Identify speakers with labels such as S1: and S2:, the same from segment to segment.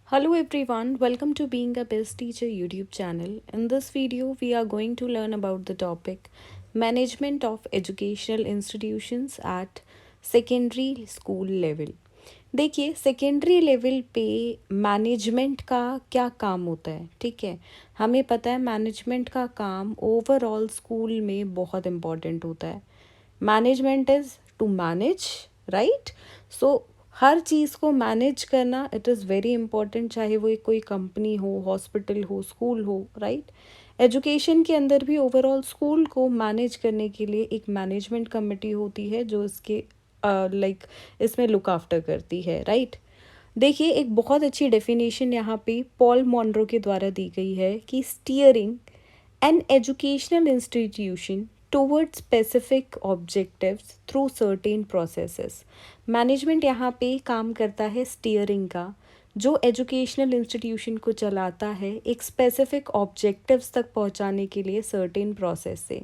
S1: Hello everyone, welcome to Being a Best Teacher YouTube channel. In this video, we are going to learn about the topic Management of Educational Institutions at Secondary School Level. देखिए secondary level पे management का क्या काम होता है, ठीक है। हमें पता है मैनेजमेंट का काम ओवरऑल स्कूल में बहुत इम्पोर्टेंट होता है। Management is to manage, right. So हर चीज़ को मैनेज करना इट इज़ वेरी इंपॉर्टेंट, चाहे वो एक कोई कंपनी हो, हॉस्पिटल हो, स्कूल हो, राइट। एजुकेशन के अंदर भी ओवरऑल स्कूल को मैनेज करने के लिए एक मैनेजमेंट कमेटी होती है जो इसके इसमें लुक आफ्टर करती है, राइट। देखिए एक बहुत अच्छी डेफिनेशन यहाँ पे पॉल मॉन्रो के द्वारा दी गई है कि steering an educational institution towards specific objectives through certain processes. Management यहाँ पे काम करता है स्टीयरिंग का, जो एजुकेशनल इंस्टीट्यूशन को चलाता है एक स्पेसिफिक ऑब्जेक्टिव्स तक पहुँचाने के लिए सर्टेन प्रोसेस से।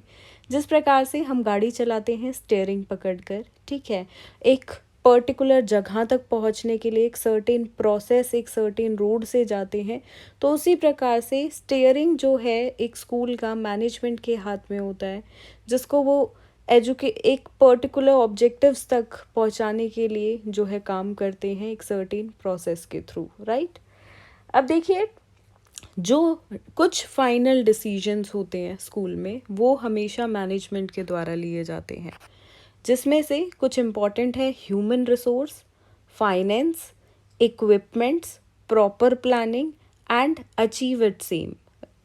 S1: जिस प्रकार से हम गाड़ी चलाते हैं स्टीयरिंग पकड़कर, ठीक है, एक पर्टिकुलर जगह तक पहुंचने के लिए एक सर्टेन प्रोसेस, एक सर्टेन रोड से जाते हैं, तो उसी प्रकार से स्टीयरिंग जो है एक स्कूल का मैनेजमेंट के हाथ में होता है, जिसको वो एक पर्टिकुलर ऑब्जेक्टिव्स तक पहुंचाने के लिए जो है काम करते हैं एक सर्टेन प्रोसेस के थ्रू, राइट। अब देखिए जो कुछ फाइनल डिसीजंस होते हैं स्कूल में वो हमेशा मैनेजमेंट के द्वारा लिए जाते हैं, जिसमें से कुछ इम्पॉर्टेंट है human resource, finance, equipments, proper planning and achieve it same.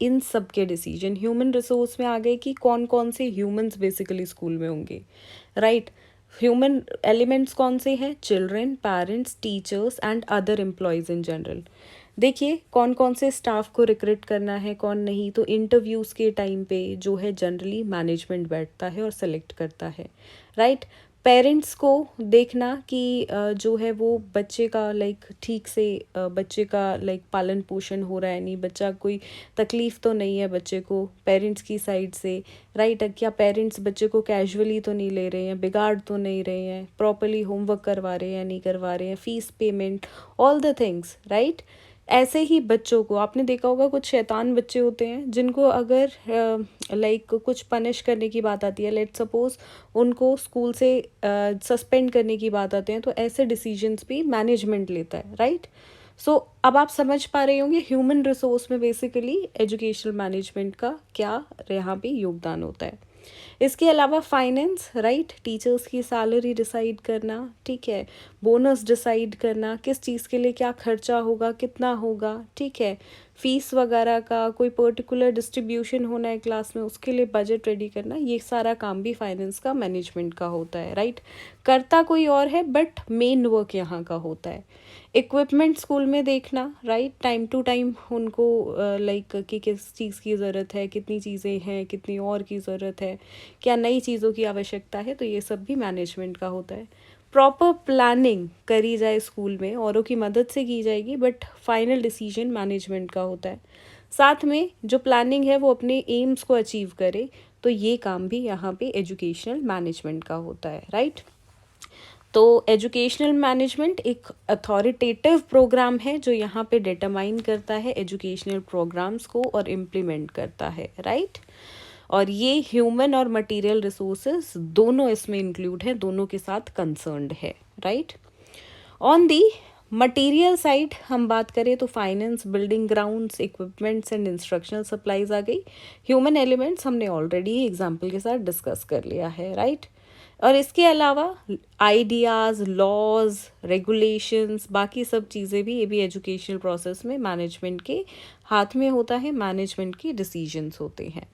S1: इन सब के डिसीजन ह्यूमन रिसोर्स में आ गए कि कौन कौन से ह्यूमंस बेसिकली स्कूल में होंगे, राइट। ह्यूमन एलिमेंट्स कौन से हैं? Children, parents, teachers and other employees in general. देखिए कौन कौन से स्टाफ को रिक्रूट करना है, कौन नहीं, तो इंटरव्यूज़ के टाइम पे जो है जनरली मैनेजमेंट बैठता है और सेलेक्ट करता है, राइट। पेरेंट्स को देखना कि जो है वो बच्चे का ठीक से बच्चे का पालन पोषण हो रहा है, नहीं बच्चा कोई तकलीफ़ तो नहीं है बच्चे को पेरेंट्स की साइड से, राइट। क्या पेरेंट्स बच्चे को कैजुअली तो नहीं ले रहे हैं, बिगाड़ तो नहीं रहे हैं, प्रॉपरली होमवर्क करवा रहे हैं नहीं करवा रहे हैं, fees payment, all the things, right. ऐसे ही बच्चों को आपने देखा होगा कुछ शैतान बच्चे होते हैं जिनको अगर कुछ पनिश करने की बात आती है, लेट सपोज उनको स्कूल से सस्पेंड करने की बात आते हैं, तो ऐसे डिसीजंस भी मैनेजमेंट लेता है, राइट। सो अब आप समझ पा रहे होंगे ह्यूमन रिसोर्स में बेसिकली एजुकेशनल मैनेजमेंट का क्या यहाँ पे योगदान होता है। इसके अलावा फाइनेंस, राइट, टीचर्स की सैलरी डिसाइड करना, ठीक है, बोनस डिसाइड करना, किस चीज़ के लिए क्या खर्चा होगा, कितना होगा, ठीक है, फीस वगैरह का कोई पर्टिकुलर डिस्ट्रीब्यूशन होना है क्लास में उसके लिए बजट रेडी करना, ये सारा काम भी फाइनेंस का मैनेजमेंट का होता है, राइट। करता कोई और है बट मेन वर्क यहाँ का होता है। इक्विपमेंट स्कूल में देखना, राइट, टाइम टू टाइम उनको कि किस चीज़ की ज़रूरत है, कितनी चीज़ें हैं, कितनी और की ज़रूरत है, क्या नई चीज़ों की आवश्यकता है, तो ये सब भी मैनेजमेंट का होता है। प्रॉपर प्लानिंग करी जाए स्कूल में, औरों की मदद से की जाएगी बट फाइनल डिसीजन मैनेजमेंट का होता है। साथ में जो प्लानिंग है वो अपने एम्स को अचीव करे, तो ये काम भी यहाँ पे एजुकेशनल मैनेजमेंट का होता है, राइट। तो एजुकेशनल मैनेजमेंट एक अथॉरिटेटिव प्रोग्राम है जो यहाँ पे डिटरमाइन करता है एजुकेशनल प्रोग्राम्स को और इम्प्लीमेंट करता है, राइट। और ये ह्यूमन और मटेरियल रिसोर्सेज दोनों इसमें इंक्लूड है, दोनों के साथ कंसर्न्ड है, right. On the material side हम बात करें तो finance, building grounds, equipments and instructional supplies आ गई। ह्यूमन एलिमेंट्स हमने ऑलरेडी एग्जाम्पल के साथ डिस्कस कर लिया है, राइट। और इसके अलावा आइडियाज़, लॉज, रेगुलेशंस, बाकी सब चीज़ें भी, ये भी एजुकेशनल प्रोसेस में मैनेजमेंट के हाथ में होता है, मैनेजमेंट के डिसीजंस होते हैं।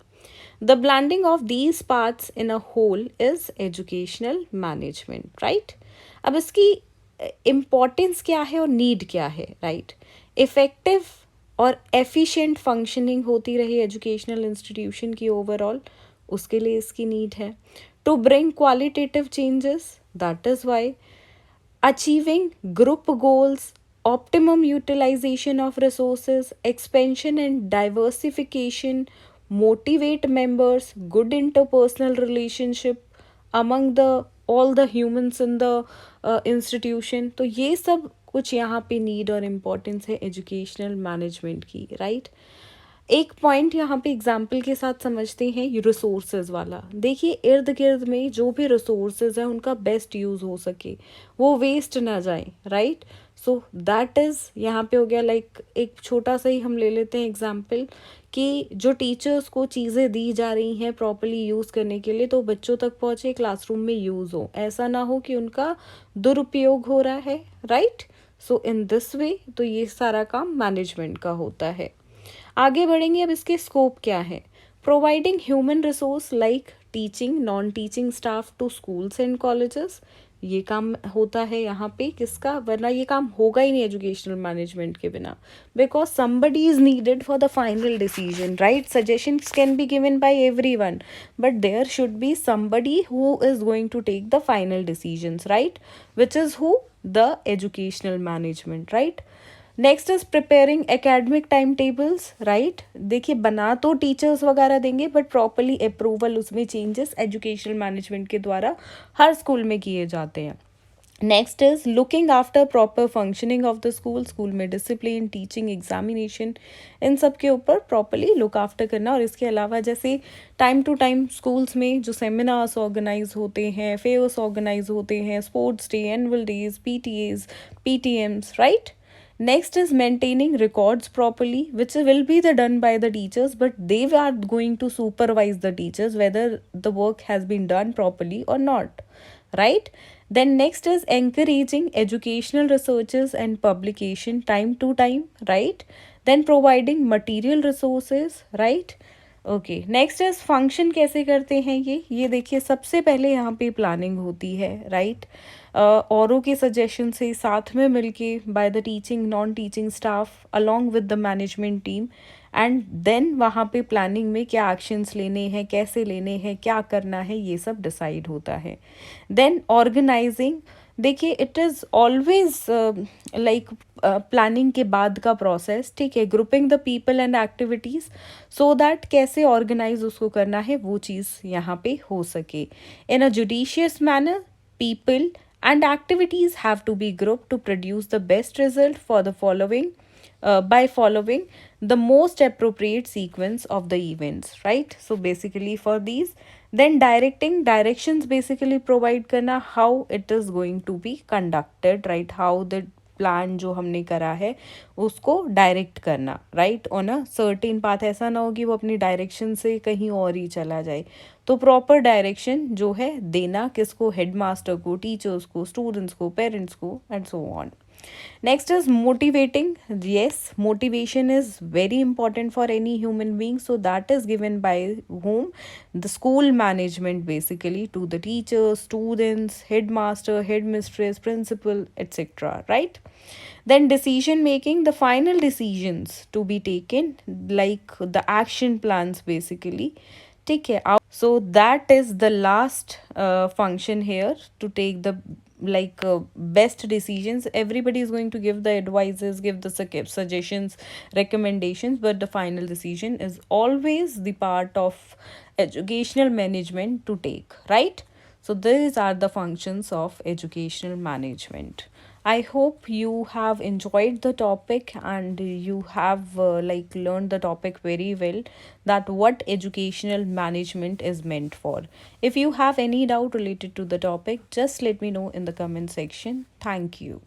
S1: The blending of these parts in a whole is educational management, right. अब इसकी इम्पॉर्टेंस क्या है और नीड क्या है, राइट। इफ़ेक्टिव और एफिशिएंट फंक्शनिंग होती रही एजुकेशनल इंस्टीट्यूशन की ओवरऑल, उसके लिए इसकी नीड है। To bring qualitative changes, that is why achieving group goals, optimum utilization of resources, expansion and diversification, motivate members, good interpersonal relationship among the all the humans in the institution, तो ये सब कुछ यहाँ पे need और importance है educational management की, right. एक पॉइंट यहाँ पे एग्जाम्पल के साथ समझते हैं, रिसोर्सेज वाला। देखिए इर्द गिर्द में जो भी रिसोर्सेज हैं उनका बेस्ट यूज़ हो सके, वो वेस्ट ना जाए, राइट। सो दैट इज़ यहाँ पे हो गया लाइक एक छोटा सा ही हम ले लेते हैं एग्जाम्पल कि जो टीचर्स को चीज़ें दी जा रही हैं प्रॉपरली यूज़ करने के लिए तो बच्चों तक पहुँचे, क्लासरूम में यूज़ हो, ऐसा ना हो कि उनका दुरुपयोग हो रहा है, right. So in this way तो ये सारा काम मैनेजमेंट का होता है। आगे बढ़ेंगे, अब इसके स्कोप क्या है। Providing human resource like teaching non teaching staff to schools and colleges, ये काम होता है यहाँ पे किसका, वरना ये काम होगा ही नहीं एजुकेशनल मैनेजमेंट के बिना, because somebody is needed for the final decision, right? Suggestions can be given by everyone, but there should be somebody who is going to take the final decisions, right? Which is who? The educational management, right? Next is preparing academic time tables, right. देखिए बना तो teachers वगैरह देंगे but properly approval उसमें changes educational management के द्वारा हर school में किए जाते हैं। Next is looking after proper functioning of the school, school में डिसिप्लिन, टीचिंग, एग्जामिनेशन, इन सब के ऊपर प्रॉपरली लुक आफ्टर करना। और इसके अलावा जैसे टाइम टू टाइम स्कूल्स में जो सेमिनार्स ऑर्गेनाइज होते हैं, फेयर्स ऑर्गेनाइज होते हैं, sports day, annual days, PTAs, PTMs, right. Next is maintaining records properly, which will be done by the teachers, but they are going to supervise the teachers whether the work has been done properly or not, right? Then next is encouraging educational researches and publication time to time, right? Then providing material resources, right? Okay, next is function कैसे करते हैं ये देखिए सबसे पहले यहाँ पे planning होती है, राइट। औरों के सजेशन से साथ में मिलके by the teaching non teaching staff along with the management team, and then वहाँ पे प्लानिंग में क्या एक्शंस लेने हैं, कैसे लेने हैं, क्या करना है, ये सब डिसाइड होता है। देन ऑर्गेनाइजिंग, देखिए it is always like planning के बाद का प्रोसेस, ठीक है। Grouping the people and activities so that कैसे ऑर्गेनाइज उसको करना है वो चीज़ यहाँ पे हो सके। In a judicious manner people and activities have to be grouped to produce the best result for the following by following the most appropriate sequence of the events, right? So basically for these, then directions basically provide करना how it is going to be conducted, right? How the plan जो हमने करा है उसको direct करना, right, on a certain path. ऐसा ना हो कि वो अपनी डायरेक्शन से कहीं और ही चला जाए। तो प्रॉपर डायरेक्शन जो है देना किसको, हेड मास्टर को, टीचर्स को, स्टूडेंट्स को, पेरेंट्स को, and so on. Next is motivating. Yes, motivation is very important for any human being. So that is given by whom? The school management basically to the teachers, students, headmaster, headmistress, principal, etc. Right? Then decision making, the final decisions to be taken, like the action plans basically. ठीक है, so that is the last function here to take the best decisions. Everybody is going to give the advices, give the suggestions, recommendations, but the final decision is always the part of educational management to take, right? So these are the functions of educational management. I hope you have enjoyed the topic and you have learned the topic very well, that what educational management is meant for. If you have any doubt related to the topic, just let me know in the comment section. Thank you.